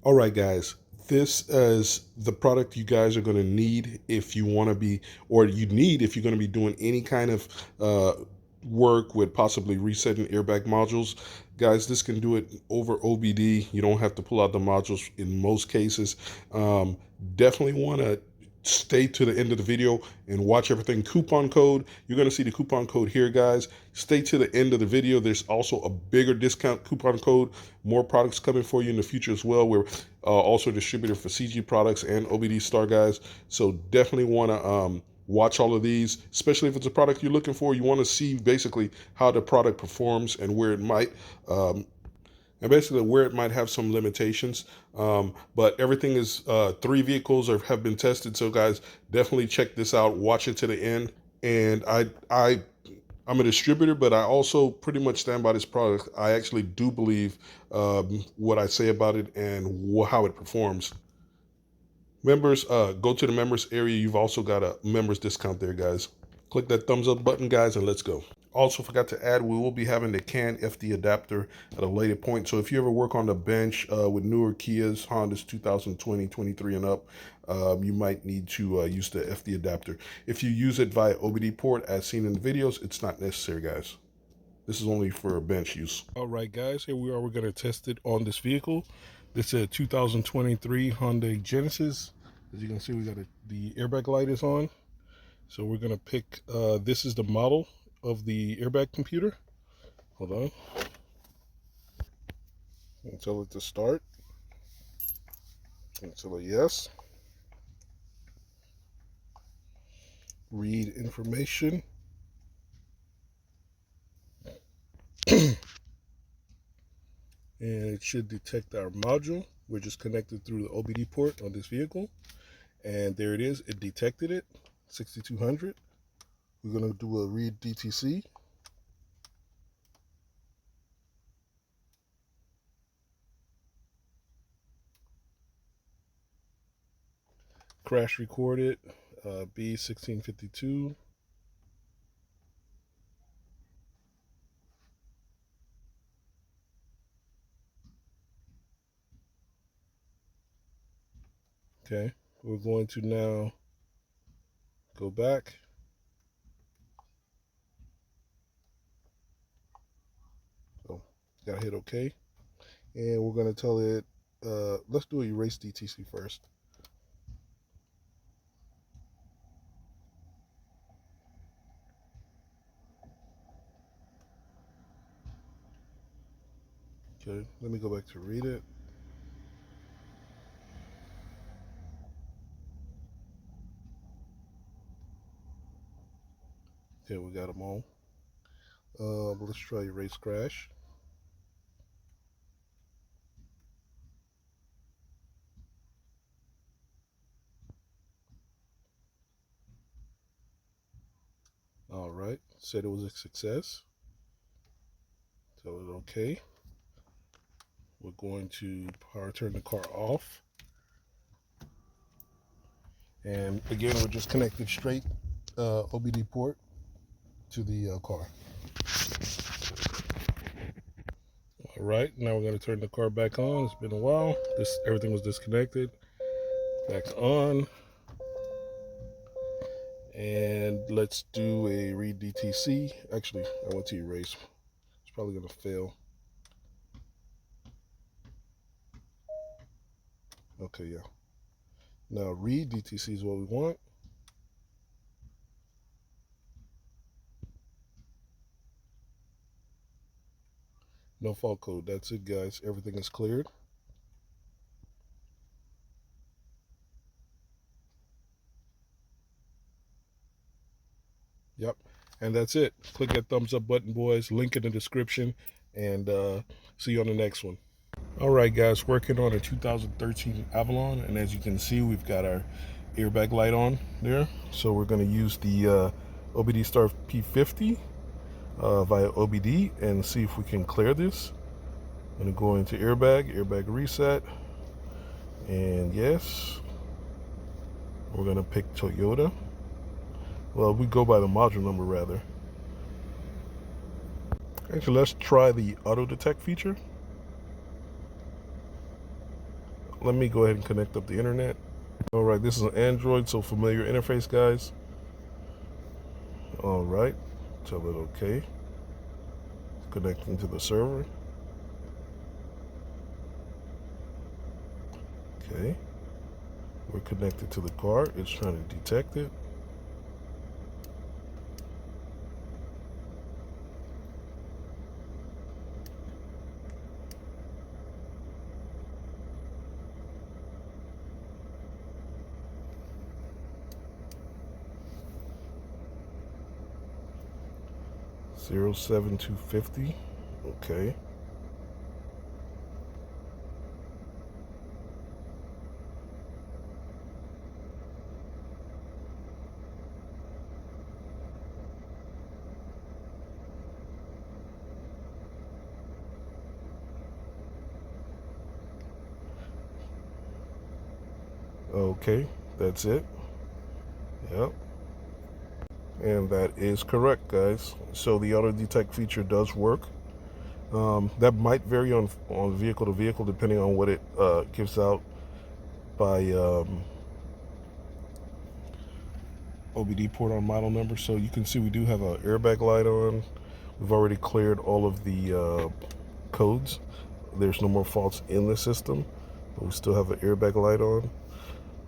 All right, guys, this is the product you guys are going to need if you want to be, or you need if you're going to be doing any kind of work with possibly resetting airbag modules. Guys, this can do it over OBD. You don't have to pull out the modules in most cases. Definitely want to stay to the end of the video and watch everything. Coupon code, you're going to see the coupon code here, guys. Stay to the end of the video. There's also a bigger discount coupon code, more products coming for you in the future as well. We're also a distributor for CG products and OBDSTAR, guys, so definitely want to watch all of these, especially if it's a product you're looking for. You want to see basically how the product performs and where it might have some limitations. But everything is 3 vehicles have been tested. So guys, definitely check this out. Watch it to the end. And I'm a distributor, but I also pretty much stand by this product. I actually do believe what I say about it and how it performs. Members, go to the members area. You've also got a members discount there, guys. Click that thumbs up button, guys, and let's go. Also forgot to add, we will be having the CAN FD adapter at a later point. So if you ever work on the bench with newer Kias, Hondas 2020, 23 and up, you might need to use the FD adapter. If you use it via OBD port, as seen in the videos, it's not necessary, guys. This is only for bench use. All right, guys, here we are. We're going to test it on this vehicle. This is a 2023 Hyundai Genesis. As you can see, we got the airbag light is on. So we're going to pick, this is the model of the airbag computer. Hold on. And tell it to start. And tell it yes. Read information. And it should detect our module. We're just connected through the OBD port on this vehicle. And there it is. It detected it. 6200. We're going to do a read DTC. Crash recorded. B1652. Okay, we're going to now go back. So, gotta hit OK. And we're going to tell it, let's do erase DTC first. Okay, let me go back to read it. Okay, we got them all. Let's try erase crash. All right, said it was a success. Tell it OK. We're going to power turn the car off. And again, we're just connected straight OBD port to the car. All right, now we're going to turn the car back on. It's been a while. Everything was disconnected. Back on. And let's do a read DTC. Actually, I went to erase. It's probably going to fail. Okay, yeah. Now read DTC is what we want. No fault code. That's it, guys. Everything is cleared. Yep. And that's it. Click that thumbs up button, boys. Link in the description. And see you on the next one. All right, guys. Working on a 2013 Avalon. And as you can see, we've got our airbag light on there. So we're going to use the OBDSTAR P50 via OBD and see if we can clear this. I'm going to go into airbag reset. And yes, we're going to pick Toyota. Well, we go by the module number rather. Actually, let's try the auto detect feature. let me go ahead and connect up the internet. All right, this is an Android, so familiar interface, guys. All right, tell it okay. Connecting to the server. Okay, we're connected to the car. It's trying to detect it. $07250. Okay. Okay, that's it. Yep. And that is correct, guys. So the auto detect feature does work. That might vary on vehicle to vehicle depending on what it gives out by OBD port on model number. So you can see we do have an airbag light on. We've already cleared all of the codes. There's no more faults in the system, but we still have an airbag light on.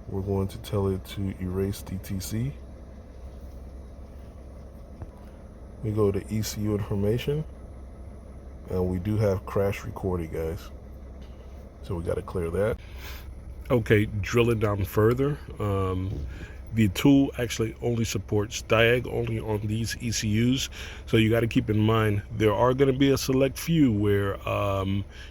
We're going to tell it to erase DTC. We go to ECU information, and we do have crash recording, guys. So we got to clear that. Okay, drill it down further. The tool actually only supports diag only on these ECUs, so you got to keep in mind there are going to be a select few where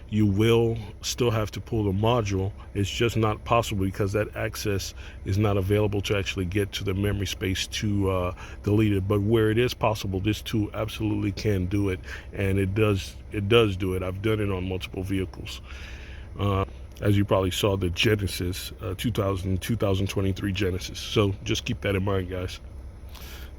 you will still have to pull the module. It's just not possible because that access is not available to actually get to the memory space to delete it. But where it is possible, this tool absolutely can do it, and it does do it. I've done it on multiple vehicles. As you probably saw, the Genesis 2023 Genesis. So just keep that in mind, guys.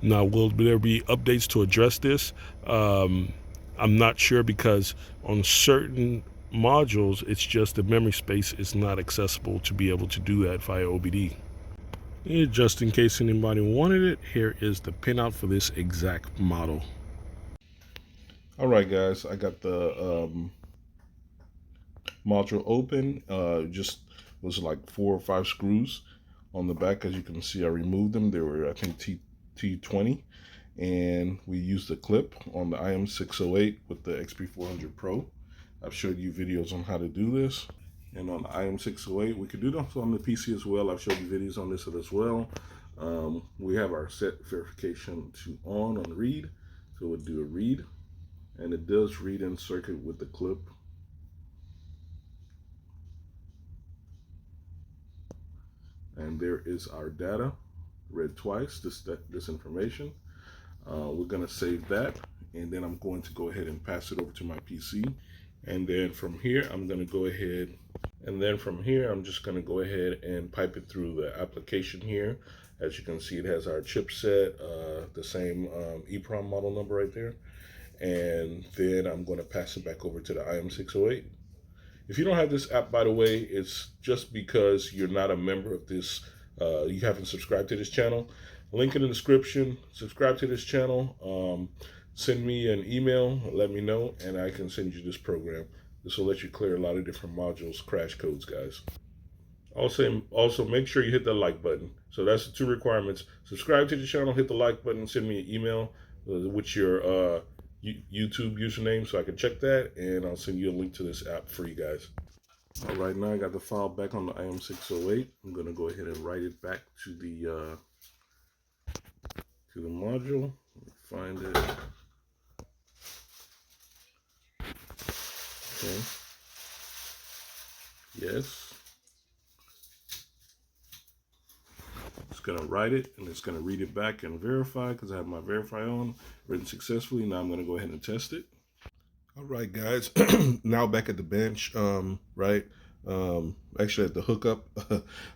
Now, will there be updates to address this? I'm not sure, because on certain modules, it's just the memory space is not accessible to be able to do that via OBD. And just in case anybody wanted it, here is the pinout for this exact model. All right, guys, I got the module open. Just was like 4 or 5 screws on the back. As you can see, I removed them. They were, I think, T20, and we used a clip on the IM608 with the XP400 Pro. I've showed you videos on how to do this, and on the IM608 we could do this on the PC as well. I've showed you videos on this as well. We have our set verification to on read, so we'll do a read, and it does read in circuit with the clip. And there is our data, read twice, this information. We're gonna save that, and then I'm going to go ahead and pass it over to my PC. And then from here, I'm gonna go ahead, and then from here, I'm just gonna go ahead and pipe it through the application here. As you can see, it has our chipset, the same EEPROM model number right there. And then I'm gonna pass it back over to the IM608. If you don't have this app, by the way, it's just because you're not a member of this, you haven't subscribed to this channel. Link in the description, subscribe to this channel, send me an email, let me know, and I can send you this program. This will let you clear a lot of different modules, crash codes, guys. Also make sure you hit the like button. So that's the 2 requirements. Subscribe to the channel, hit the like button, send me an email with your YouTube username so I can check that, and I'll send you a link to this app for you guys. All right, now I got the file back on the IM608. I'm gonna go ahead and write it back to the module. Let me find it. Okay. Yes. It's gonna write it, and it's gonna read it back and verify, because I have my verify on, written successfully. Now I'm gonna go ahead and test it. All right, guys, now back at the bench, right? Actually at the hookup,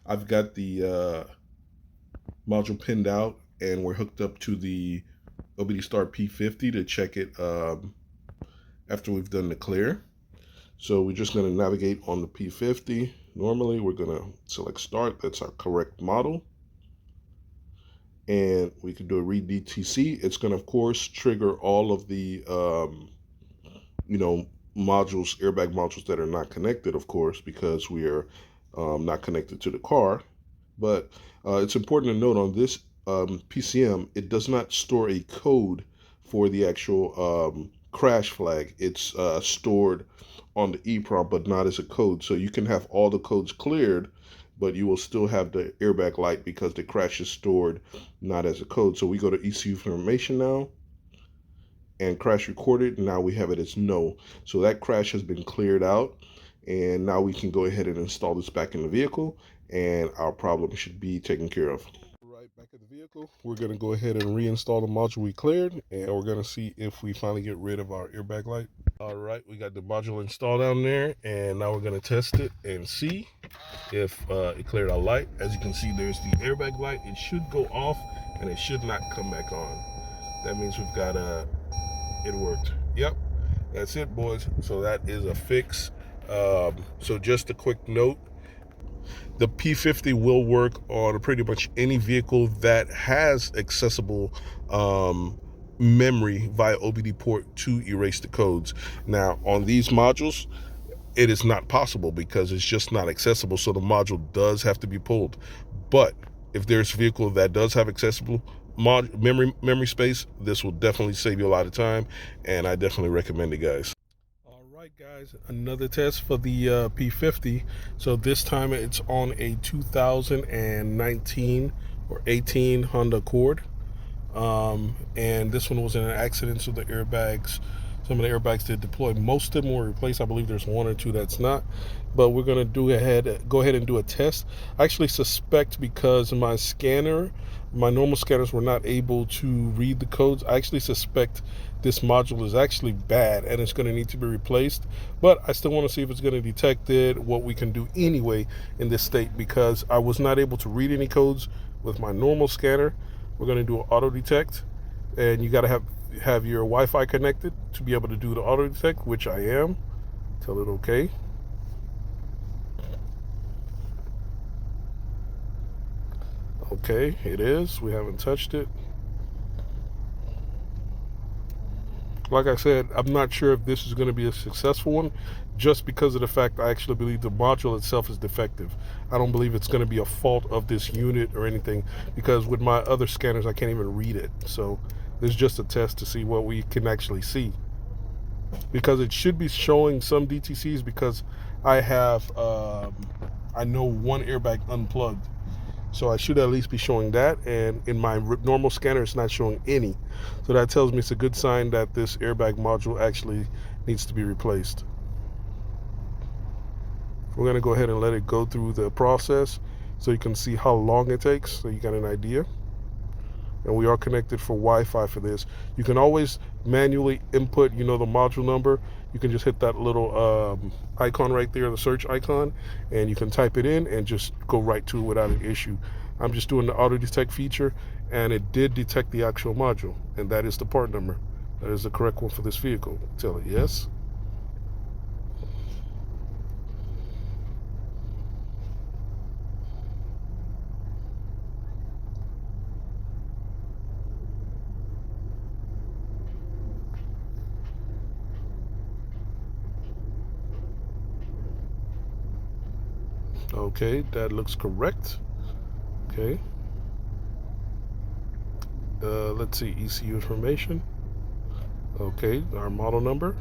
I've got the module pinned out, and we're hooked up to the OBDSTAR P50 to check it after we've done the clear. So we're just gonna navigate on the P50. normally. We're gonna select start. That's our correct model. And we can do a read DTC. It's gonna, of course, trigger all of the, modules, airbag modules that are not connected, of course, because we are not connected to the car. But it's important to note on this PCM, it does not store a code for the actual crash flag. It's stored on the EEPROM, but not as a code. So you can have all the codes cleared, but you will still have the airbag light because the crash is stored not as a code. So we go to ECU information now and crash recorded. Now we have it as no. So that crash has been cleared out. And now we can go ahead and install this back in the vehicle, and our problem should be taken care of. Right, back at the vehicle, we're going to go ahead and reinstall the module we cleared, and we're going to see if we finally get rid of our airbag light. All right, we got the module installed down there, and now we're going to test it and see if it cleared our light. As you can see, there's the airbag light. It should go off, and it should not come back on. That means we've got it worked. Yep, that's it, boys. So that is a fix. So just a quick note, the P50 will work on pretty much any vehicle that has accessible memory via OBD port to erase the codes. Now, on these modules, it is not possible because it's just not accessible, so the module does have to be pulled. But if there's a vehicle that does have accessible memory space, this will definitely save you a lot of time, and I definitely recommend it, guys. All right, guys, another test for the P50. So this time it's on a 2019 or 18 Honda Accord, and this one was in an accident, so the airbags, some of the airbags did deploy. Most of them were replaced. I believe there's one or two that's not, but we're gonna go ahead and do a test. I actually suspect, because my normal scanners were not able to read the codes, I actually suspect this module is actually bad and it's going to need to be replaced. But I still want to see if it's going to detect it, what we can do anyway in this state, because I was not able to read any codes with my normal scanner. We're going to do an auto detect, and you got to have your Wi-Fi connected to be able to do the auto detect, which I am. Tell it okay. Okay, it is. We haven't touched it. Like I said, I'm not sure if this is going to be a successful one, just because of the fact I actually believe the module itself is defective. I don't believe it's going to be a fault of this unit or anything, because with my other scanners I can't even read it. So this is just a test to see what we can actually see, because it should be showing some DTCs, because I have I know one airbag unplugged. So I should at least be showing that, and in my normal scanner it's not showing any. So that tells me it's a good sign that this airbag module actually needs to be replaced. We're going to go ahead and let it go through the process so you can see how long it takes, so you got an idea. And we are connected for Wi-Fi for this. You can always manually input, the module number. You can just hit that little icon right there, the search icon, and you can type it in and just go right to it without an issue. I'm just doing the auto detect feature, and it did detect the actual module, and that is the part number. That is the correct one for this vehicle. Tell it yes. Okay, that looks correct. Okay. Let's see, ECU information. Okay, our model number.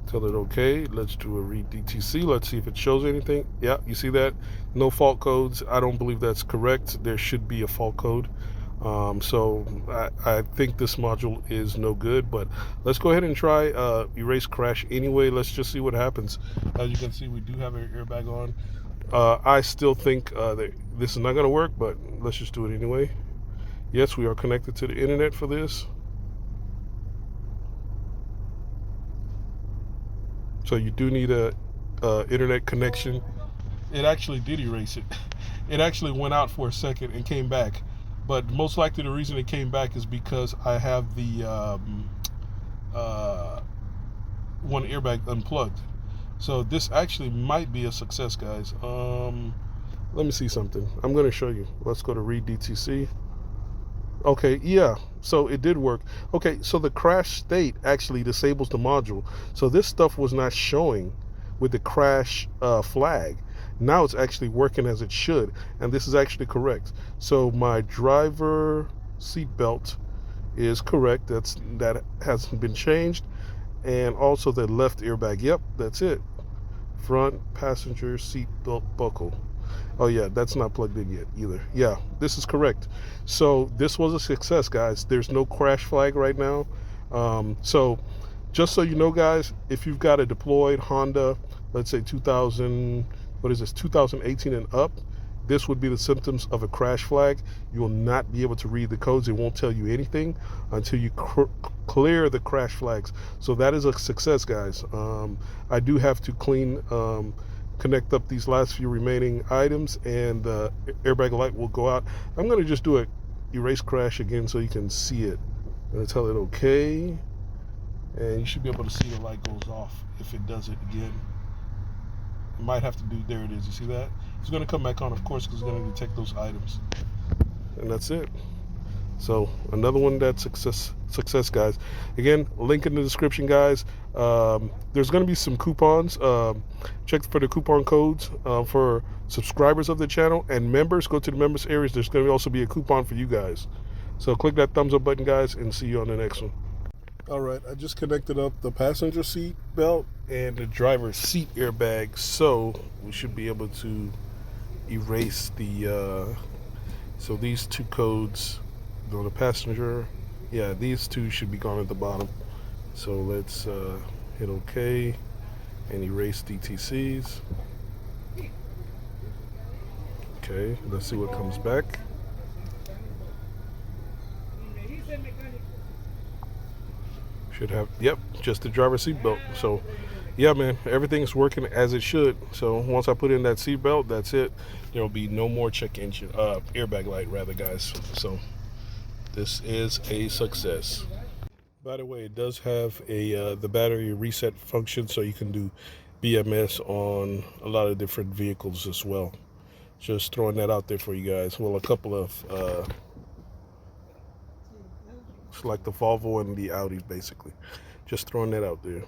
Tell it okay. Let's do a read DTC. Let's see if it shows anything. Yeah, you see that? No fault codes. I don't believe that's correct. There should be a fault code. So I think this module is no good, but let's go ahead and try erase crash anyway. Let's just see what happens. As you can see, we do have our airbag on. I still think that this is not going to work, but let's just do it anyway. Yes, we are connected to the internet for this. So you do need a internet connection. It actually did erase it. It actually went out for a second and came back. But most likely the reason it came back is because I have the one airbag unplugged. So this actually might be a success, guys. Let me see something. I'm going to show you. Let's go to read DTC. Okay, yeah, so it did work. Okay, so the crash state actually disables the module. So this stuff was not showing with the crash flag. Now it's actually working as it should, and this is actually correct. So my driver seatbelt is correct. That hasn't been changed, and also the left airbag. Yep, that's it. Front passenger seatbelt buckle. Oh yeah, that's not plugged in yet either. Yeah, this is correct. So this was a success, guys. There's no crash flag right now. So just so you know, guys, if you've got a deployed Honda, let's say 2000, what is this, 2018 and up, this would be the symptoms of a crash flag. You will not be able to read the codes. It won't tell you anything until you clear the crash flags. So that is a success, guys. I do have to connect up these last few remaining items, and the airbag light will go out. I'm going to just do a erase crash again so you can see it. I'm going to tell it okay, and you should be able to see the light goes off if it does it again. It might have to do, there it is, you see that? It's going to come back on, of course, because it's going to detect those items. And that's it. So another one that's success, guys. Again, link in the description, guys. There's going to be some coupons. Check for the coupon codes for subscribers of the channel, and members. Go to the members areas. There's going to also be a coupon for you guys. So click that thumbs up button, guys, and see you on the next one. All right, I just connected up the passenger seat belt and the driver's seat airbag, so we should be able to erase the so these two codes on the passenger, yeah, these two should be gone at the bottom. So let's hit OK and erase DTCs. Okay, let's see what comes back. Should have, yep, just the driver's seat belt. So yeah, man, everything's working as it should. So once I put in that seat belt, that's it. There will be no more check engine airbag light, rather, guys. So this is a success. By the way, it does have a the battery reset function, so you can do BMS on a lot of different vehicles as well. Just throwing that out there for you guys. Well, a couple of like the Volvo and the Audi, basically. Just throwing that out there.